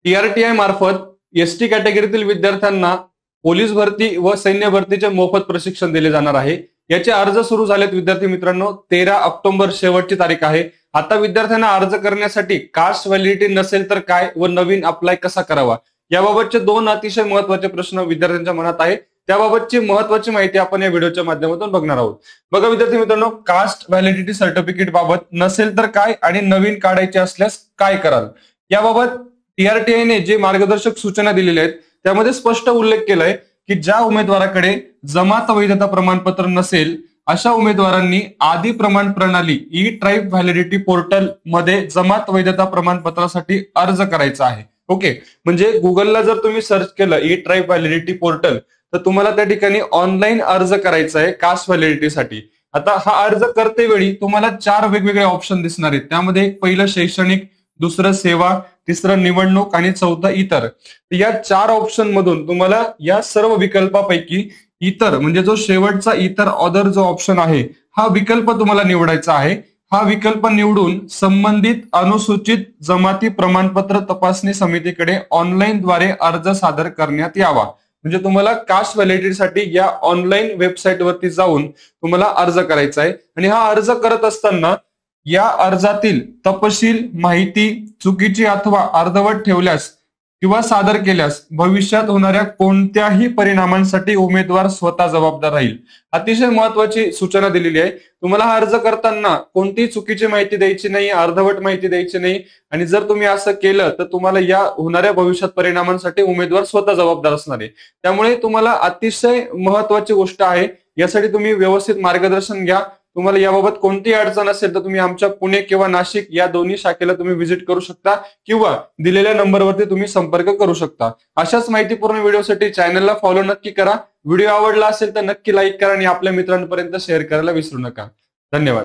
TRTI मार्फत ST कॅटेगरीतील विद्यार्थ्यांना police भरती व सैन्य भरतीचे मोफत प्रशिक्षण दिले जाणार आहे। याचे अर्ज सुरू झालेत विद्यार्थी मित्रांनो। 13 ऑक्टोबर शेवटची तारीख आहे। आता विद्यार्थ्यांना अर्ज करण्यासाठी कास्ट व्हॅलिडिटी नसेल तर काय व नवीन अप्लाय कसा करावा याबाबतचे दोन अतिशय महत्त्वाचे प्रश्न विद्यार्थ्यांच्या मनात आहे। त्याबाबतची महत्त्वाची माहिती आपण या व्हिडिओच्या माध्यमातून बघणार आहोत। बघा विद्यार्थी मित्रांनो, कास्ट व्हॅलिडिटी सर्टिफिकेट बाबत नसेल तर काय आणि नवीन काढायचे असल्यास काय कराल याबाबत TRTI ने जे मार्गदर्शक सूचना दिलेल्या आहेत त्यामध्ये स्पष्ट उल्लेख केलाय की ज्या उमेदवाराकडे जमात वैधता प्रमाणपत्र नसेल अशा उमेदवारांनी आदी प्रमाण प्रणाली ई ट्राईब व्हॅलिडिटी पोर्टल मध्ये जमात वैधता प्रमाणपत्रासाठी अर्ज करायचा आहे। ओके, म्हणजे गुगलला जर तुम्ही सर्च केलं ई ट्राईब व्हॅलिडिटी पोर्टल तर तुम्हाला त्या ठिकाणी ऑनलाईन अर्ज करायचा आहे कास्ट व्हॅलिडिटीसाठी। आता हा अर्ज करते वेळी तुम्हाला 4 वेगवेगळे ऑप्शन दिसणार आहेत। त्यामध्ये पहिलं शैक्षणिक, दुसरं सेवा, तिसरं निवडणूक आणि चौथं इतर। या 4 ऑप्शन मधून तुम्हाला या सर्व विकल्पापैकी इतर म्हणजे जो शेवटचा इतर ऑदर जो ऑप्शन आहे हा विकल्प तुम्हाला निवडायचा आहे। हा विकल्प निवडून संबंधित अनुसूचित जमाती प्रमाणपत्र तपासणी समितीकडे ऑनलाईन द्वारे अर्ज सादर करण्यात यावा। म्हणजे तुम्हाला कास्ट व्हॅलिडिटीसाठी या ऑनलाईन वेबसाईट वरती जाऊन तुम्हाला अर्ज करायचा आहे आणि हा अर्ज करत असताना या अर्जातील तपशील माहिती चुकीची अथवा अर्धवट ठेवल्यास किंवा सादर केल्यास भविष्यात होणाऱ्या कोणत्याही परिणामांसाठी उमेदवार स्वतः जबाबदार राहील। अतिशय महत्वाची सूचना दिलेली आहे। तुम्हाला हा अर्ज करताना कोणतीही चुकीची माहिती द्यायची नाही, अर्धवट माहिती द्यायची नाही आणि जर तुम्ही असं केलं तर तुम्हाला या होणाऱ्या भविष्यात परिणामांसाठी उमेदवार स्वतः जबाबदार असणार आहे। त्यामुळे तुम्हाला अतिशय महत्वाची गोष्ट आहे, यासाठी तुम्ही व्यवस्थित मार्गदर्शन घ्या। तुम्हाला याबाबत कोणतीही अडचण असेल तर तुम्ही आमच्या पुणे किंवा नाशिक या दोन्ही शाखेला तुम्ही व्हिजिट करू शकता किंवा दिलेल्या नंबरवरती तुम्ही संपर्क करू शकता। अशाच माहितीपूर्ण व्हिडिओसाठी चॅनलला फॉलो नक्की करा। व्हिडिओ आवडला असेल तर नक्की लाईक करा आणि आपल्या मित्रांपर्यंत शेअर करायला विसरू नका। धन्यवाद।